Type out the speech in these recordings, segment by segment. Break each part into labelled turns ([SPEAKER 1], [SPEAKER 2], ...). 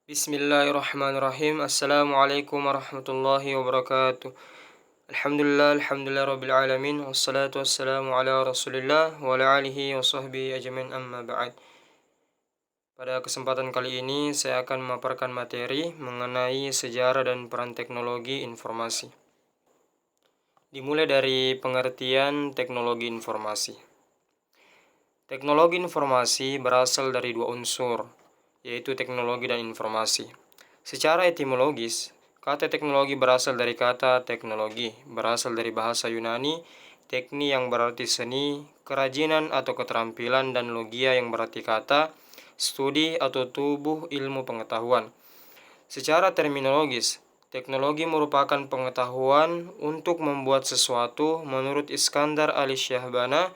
[SPEAKER 1] Bismillahirrahmanirrahim. Assalamualaikum warahmatullahi wabarakatuh. Alhamdulillah rabbil alamin. Wassalatu wassalamu ala rasulillah wa ala alihi wa sahbihi ajmain amma ba'd. Pada kesempatan kali ini saya akan memaparkan materi mengenai sejarah dan peran teknologi informasi. Dimulai dari pengertian teknologi informasi. Teknologi informasi berasal dari dua unsur, yaitu teknologi dan informasi. Secara etimologis, kata teknologi berasal dari kata teknologi, berasal dari bahasa Yunani, tekni yang berarti seni, kerajinan atau keterampilan, dan logia yang berarti kata, studi atau tubuh ilmu pengetahuan. Secara terminologis, teknologi merupakan pengetahuan untuk membuat sesuatu. Menurut Iskandar Ali-Syahbana,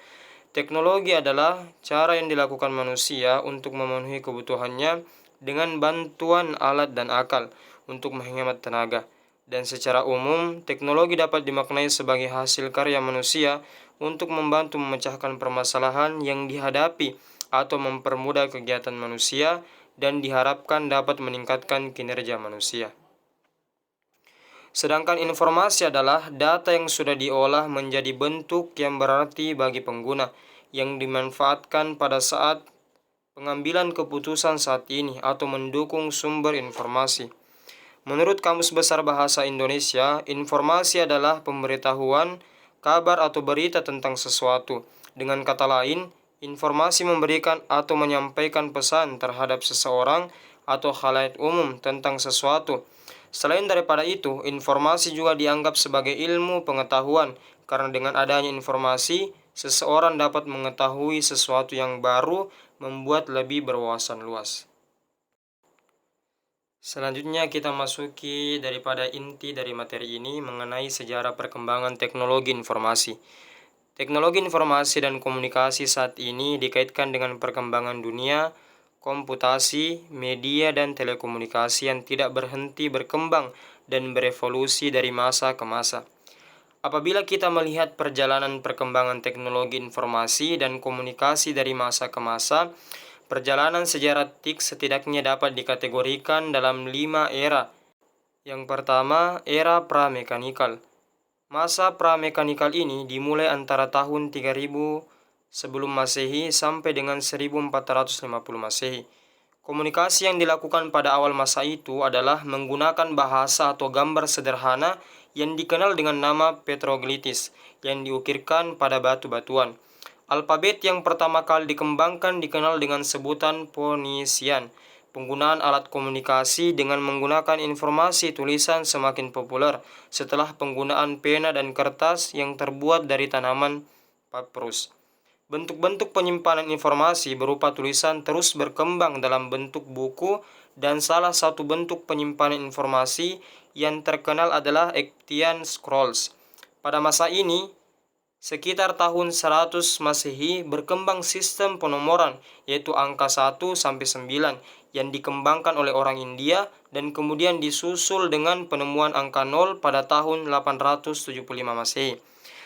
[SPEAKER 1] teknologi adalah cara yang dilakukan manusia untuk memenuhi kebutuhannya dengan bantuan alat dan akal untuk menghemat tenaga. Dan secara umum, teknologi dapat dimaknai sebagai hasil karya manusia untuk membantu memecahkan permasalahan yang dihadapi atau mempermudah kegiatan manusia dan diharapkan dapat meningkatkan kinerja manusia. Sedangkan informasi adalah data yang sudah diolah menjadi bentuk yang berarti bagi pengguna, yang dimanfaatkan pada saat pengambilan keputusan saat ini atau mendukung sumber informasi. Menurut Kamus Besar Bahasa Indonesia, informasi adalah pemberitahuan, kabar atau berita tentang sesuatu. Dengan kata lain, informasi memberikan atau menyampaikan pesan terhadap seseorang atau khalayak umum tentang sesuatu. Selain daripada itu, informasi juga dianggap sebagai ilmu pengetahuan, karena dengan adanya informasi, seseorang dapat mengetahui sesuatu yang baru, membuat lebih berwawasan luas. Selanjutnya kita masuki daripada inti dari materi ini mengenai sejarah perkembangan teknologi informasi. Teknologi informasi dan komunikasi saat ini dikaitkan dengan perkembangan dunia, komputasi, media, dan telekomunikasi yang tidak berhenti berkembang dan berevolusi dari masa ke masa. Apabila kita melihat perjalanan perkembangan teknologi informasi dan komunikasi dari masa ke masa, perjalanan sejarah TIK setidaknya dapat dikategorikan dalam 5 era. Yang pertama, era pra-mekanikal. Masa pra-mekanikal ini dimulai antara tahun 3000 sebelum Masehi sampai dengan 1450 Masehi. Komunikasi yang dilakukan pada awal masa itu adalah menggunakan bahasa atau gambar sederhana yang dikenal dengan nama petroglitis yang diukirkan pada batu-batuan. Alfabet yang pertama kali dikembangkan dikenal dengan sebutan Phoenician. Penggunaan alat komunikasi dengan menggunakan informasi tulisan semakin populer setelah penggunaan pena dan kertas yang terbuat dari tanaman papyrus. Bentuk-bentuk penyimpanan informasi berupa tulisan terus berkembang dalam bentuk buku, dan salah satu bentuk penyimpanan informasi yang terkenal adalah Actian Scrolls. Pada masa ini, sekitar tahun 100 Masehi, berkembang sistem penomoran, yaitu angka 1 sampai 9 yang dikembangkan oleh orang India dan kemudian disusul dengan penemuan angka 0 pada tahun 875 Masehi.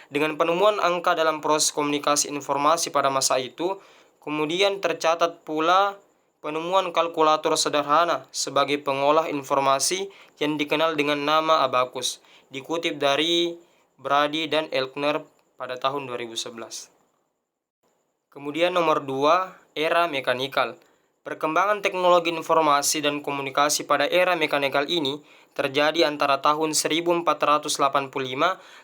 [SPEAKER 1] Dengan penemuan angka dalam proses komunikasi informasi pada masa itu, kemudian tercatat pula penemuan kalkulator sederhana sebagai pengolah informasi yang dikenal dengan nama abacus, dikutip dari Brady dan Elkner pada tahun 2011. Kemudian nomor 2, era mekanikal. Perkembangan teknologi informasi dan komunikasi pada era mekanikal ini terjadi antara tahun 1485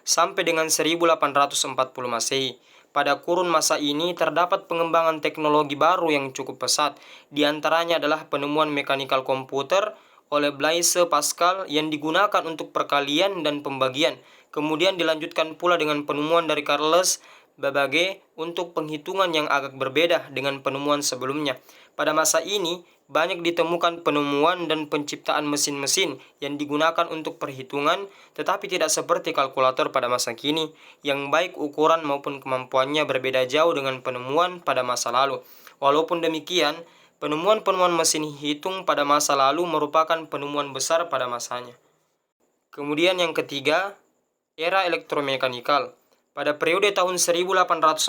[SPEAKER 1] sampai dengan 1840 Masehi. Pada kurun masa ini terdapat pengembangan teknologi baru yang cukup pesat. Di antaranya adalah penemuan mekanikal komputer oleh Blaise Pascal yang digunakan untuk perkalian dan pembagian. Kemudian dilanjutkan pula dengan penemuan dari Charles Babbage untuk penghitungan yang agak berbeda dengan penemuan sebelumnya. Pada masa ini, banyak ditemukan penemuan dan penciptaan mesin-mesin yang digunakan untuk perhitungan, tetapi tidak seperti kalkulator pada masa kini, yang baik ukuran maupun kemampuannya berbeda jauh dengan penemuan pada masa lalu. Walaupun demikian, penemuan-penemuan mesin hitung pada masa lalu merupakan penemuan besar pada masanya. Kemudian yang ketiga, era elektromekanikal. Pada periode tahun 1840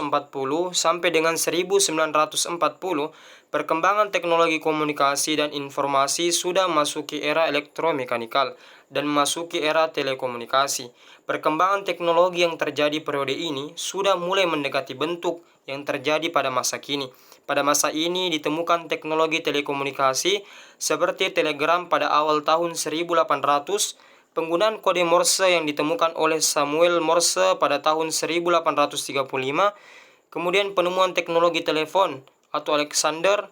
[SPEAKER 1] sampai dengan 1940, perkembangan teknologi komunikasi dan informasi sudah memasuki era elektromekanikal dan memasuki era telekomunikasi. Perkembangan teknologi yang terjadi periode ini sudah mulai mendekati bentuk yang terjadi pada masa kini. Pada masa ini ditemukan teknologi telekomunikasi seperti telegram pada awal tahun 1800, penggunaan kode Morse yang ditemukan oleh Samuel Morse pada tahun 1835, kemudian penemuan teknologi telepon atau Alexander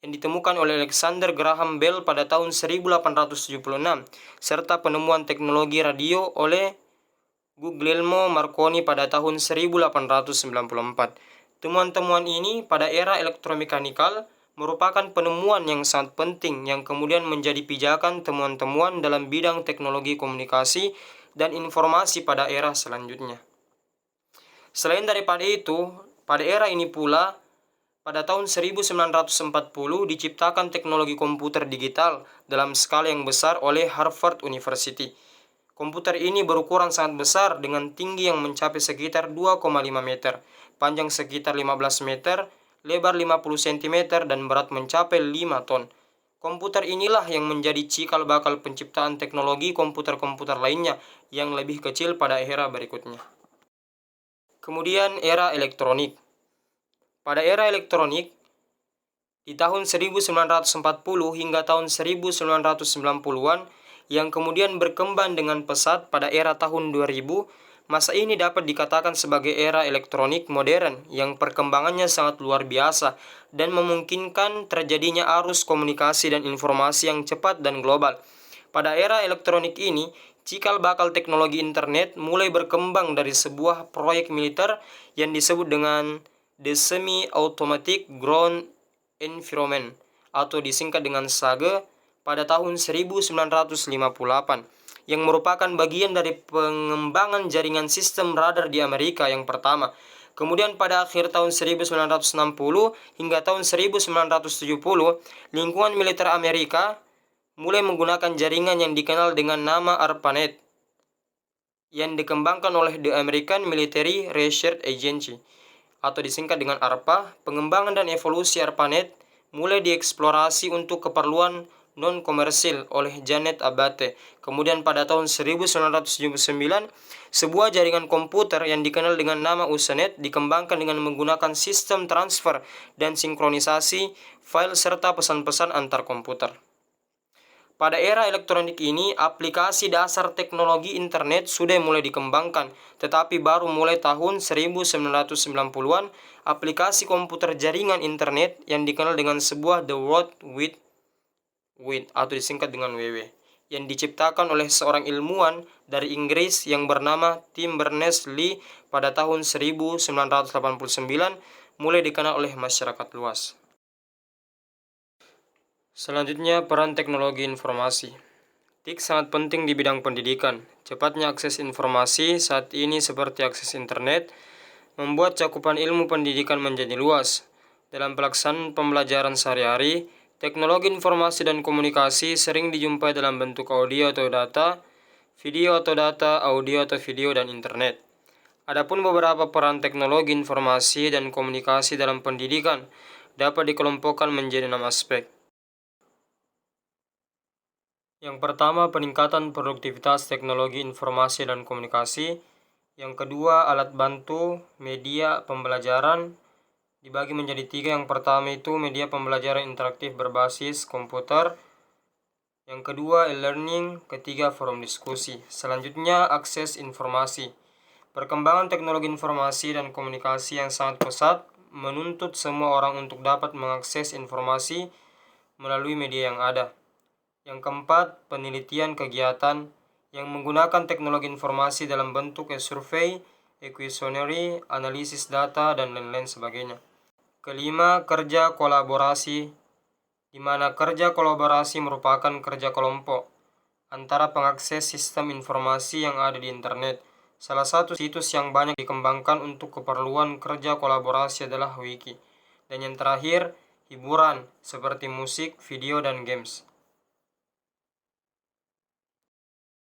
[SPEAKER 1] yang ditemukan oleh Alexander Graham Bell pada tahun 1876, serta penemuan teknologi radio oleh Guglielmo Marconi pada tahun 1894. Temuan-temuan ini pada era elektromekanikal merupakan penemuan yang sangat penting yang kemudian menjadi pijakan temuan-temuan dalam bidang teknologi komunikasi dan informasi pada era selanjutnya. Selain daripada itu, pada era ini pula, pada tahun 1940 diciptakan teknologi komputer digital dalam skala yang besar oleh Harvard University. Komputer ini berukuran sangat besar dengan tinggi yang mencapai sekitar 2,5 meter, panjang sekitar 15 meter, lebar 50 cm, dan berat mencapai 5 ton. Komputer inilah yang menjadi cikal bakal penciptaan teknologi komputer-komputer lainnya yang lebih kecil pada era berikutnya. Kemudian era elektronik. Pada era elektronik, di tahun 1940 hingga tahun 1990-an, yang kemudian berkembang dengan pesat pada era tahun 2000, masa ini dapat dikatakan sebagai era elektronik modern yang perkembangannya sangat luar biasa dan memungkinkan terjadinya arus komunikasi dan informasi yang cepat dan global. Pada era elektronik ini, cikal bakal teknologi internet mulai berkembang dari sebuah proyek militer yang disebut dengan The Semi-Automatic Ground Environment atau disingkat dengan SAGE pada tahun 1958, yang merupakan bagian dari pengembangan jaringan sistem radar di Amerika yang pertama. Kemudian pada akhir tahun 1960 hingga tahun 1970, lingkungan militer Amerika mulai menggunakan jaringan yang dikenal dengan nama ARPANET yang dikembangkan oleh The American Military Research Agency atau disingkat dengan ARPA. Pengembangan dan evolusi ARPANET mulai dieksplorasi untuk keperluan non-komersil oleh Janet Abate. Kemudian pada tahun 1979, sebuah jaringan komputer yang dikenal dengan nama Usenet dikembangkan dengan menggunakan sistem transfer dan sinkronisasi file serta pesan-pesan antar komputer. Pada era elektronik ini, aplikasi dasar teknologi internet sudah mulai dikembangkan, tetapi baru mulai tahun 1990-an, aplikasi komputer jaringan internet yang dikenal dengan sebuah The World Wide Web atau disingkat dengan WW, yang diciptakan oleh seorang ilmuwan dari Inggris yang bernama Tim Berners-Lee pada tahun 1989, mulai dikenal oleh masyarakat luas. Selanjutnya, peran teknologi informasi. TIK sangat penting di bidang pendidikan. Cepatnya akses informasi saat ini seperti akses internet membuat cakupan ilmu pendidikan menjadi luas. Dalam pelaksanaan pembelajaran sehari-hari, teknologi informasi dan komunikasi sering dijumpai dalam bentuk audio atau data, video atau data, audio atau video, dan internet. Adapun beberapa peran teknologi informasi dan komunikasi dalam pendidikan dapat dikelompokkan menjadi 6 aspek. Yang pertama, peningkatan produktivitas teknologi informasi dan komunikasi. Yang kedua, alat bantu media pembelajaran dibagi menjadi 3. Yang pertama itu media pembelajaran interaktif berbasis komputer. Yang kedua, e-learning. Ketiga, forum diskusi. Selanjutnya, akses informasi. Perkembangan teknologi informasi dan komunikasi yang sangat pesat menuntut semua orang untuk dapat mengakses informasi melalui media yang ada. Yang keempat, penelitian kegiatan yang menggunakan teknologi informasi dalam bentuk survei, questionnaire, analisis data, dan lain-lain sebagainya. Kelima, kerja kolaborasi, di mana kerja kolaborasi merupakan kerja kelompok antara pengakses sistem informasi yang ada di internet. Salah satu situs yang banyak dikembangkan untuk keperluan kerja kolaborasi adalah Wiki. Dan yang terakhir, hiburan seperti musik, video, dan games.